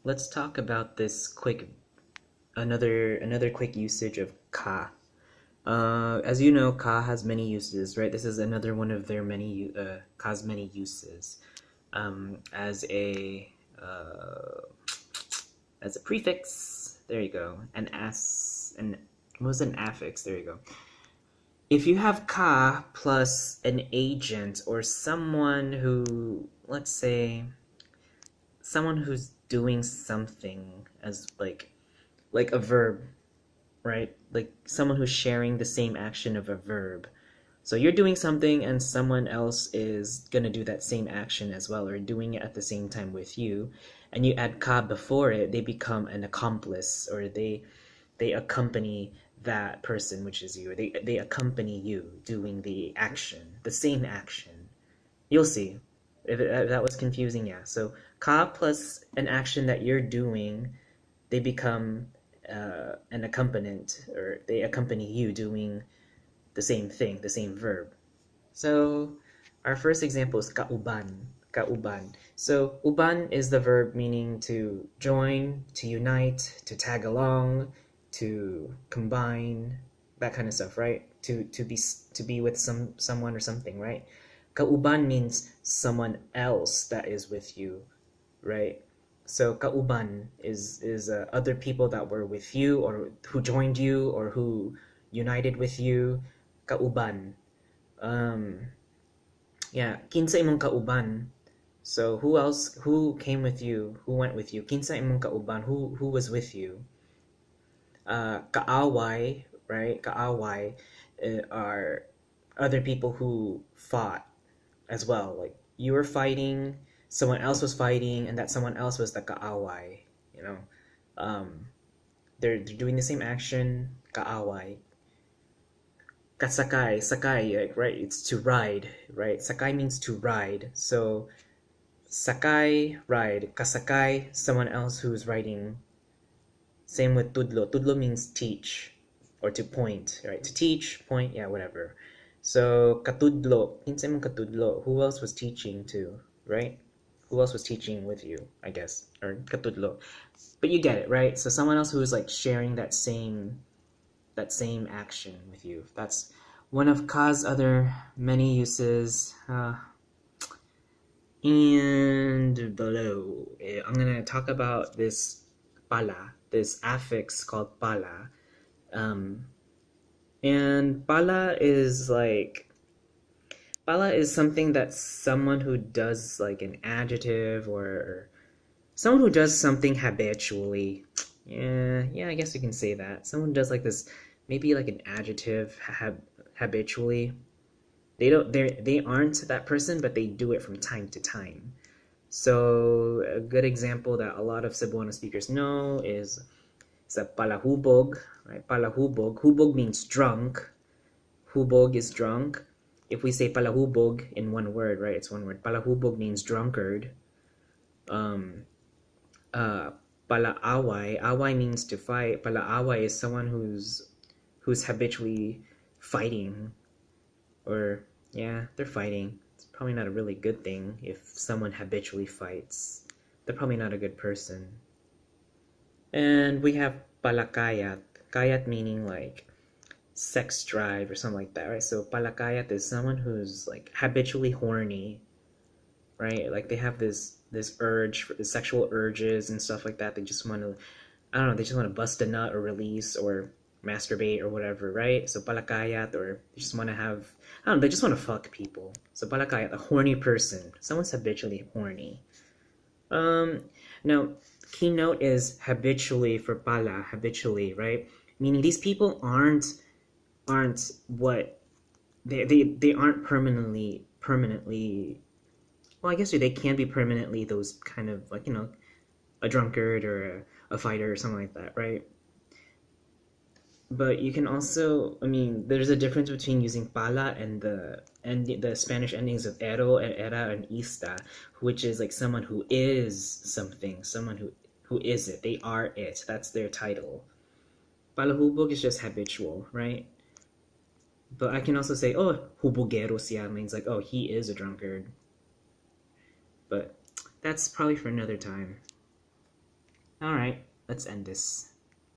let's talk about this another quick usage of ka. As you know, ka has many uses, right? This is another one of their ka's many uses. As a prefix, there you go. What was an affix? There you go. If you have ka plus an agent or someone who, let's say, someone who's doing something as like a verb, right? Like someone who's sharing the same action of a verb. So you're doing something and someone else is gonna do that same action as well, or doing it at the same time with you, and you add ka before it, they become an accomplice, or they accompany that person, which is you. They accompany you doing the action, the same action. You'll see. If that was confusing, yeah. So ka plus an action that you're doing, they become an accompaniment, or they accompany you doing the same thing, the same verb. So our first example is kauban. Kauban. So uban is the verb meaning to join, to unite, to tag along, to combine, that kind of stuff, right? To be with someone or something, right? Kauban means someone else that is with you, right? So kauban is other people that were with you, or who joined you, or who united with you. Kauban. Yeah, kinsa imong kauban. So who came with you? Who went with you? Kinsa imong kauban. Who was with you? Kaaway, right? Kaaway are other people who fought as well. Like you were fighting, someone else was fighting, and that someone else was the kaaway. You know, they're doing the same action. Kaaway. Kasakai, sakai, like, right? It's to ride, right? Sakai means to ride. So sakai, ride. Kasakai, someone else who's riding. Same with tudlo. Tudlo means teach or to point, right? To teach, point, yeah, whatever. So katudlo, kinsa mong katudlo. Who else was teaching to, right? Who else was teaching with you, I guess, or katudlo. But you get it, right? So someone else who is like sharing that same action with you. That's one of ka's other many uses. And below, I'm gonna talk about this pala, this affix called pala. And pala is something that someone who does like an adjective, or someone who does something habitually. Yeah, I guess you can say that. Someone does like this, maybe like an adjective habitually. They aren't that person, but they do it from time to time. So a good example that a lot of Cebuano speakers know is a palahubog, right? Palahubog. Hubog means drunk. Hubog is drunk. If we say palahubog in one word, right? It's one word. Palahubog means drunkard. Palaaway. Away means to fight. Palaaway is someone who's habitually fighting, or yeah, they're fighting. It's probably not a really good thing if someone habitually fights. They're probably not a good person. And we have palakayat. Kayat meaning like sex drive or something like that, right? So palakayat is someone who's like habitually horny, right? Like they have this urge, sexual urges and stuff like that. They just want to, I don't know, they just want to bust a nut or release or masturbate or whatever, right? So palakayat, or they just want to have, I don't know, they just want to fuck people. So palakayat, a horny person. Someone's habitually horny. Now, keynote is habitually for pala, habitually, right? Meaning these people aren't what they aren't permanently, well, I guess they can be permanently those kind of like, you know, a drunkard or a fighter or something like that, right? But you can also, I mean, there's a difference between using pala and the Spanish endings of ero and era and ista, which is like someone who is something, someone who is it. They are it. That's their title. Palahubog is just habitual, right? But I can also say, oh, hubogero siya, means like, oh, he is a drunkard. But that's probably for another time. Alright, let's end this.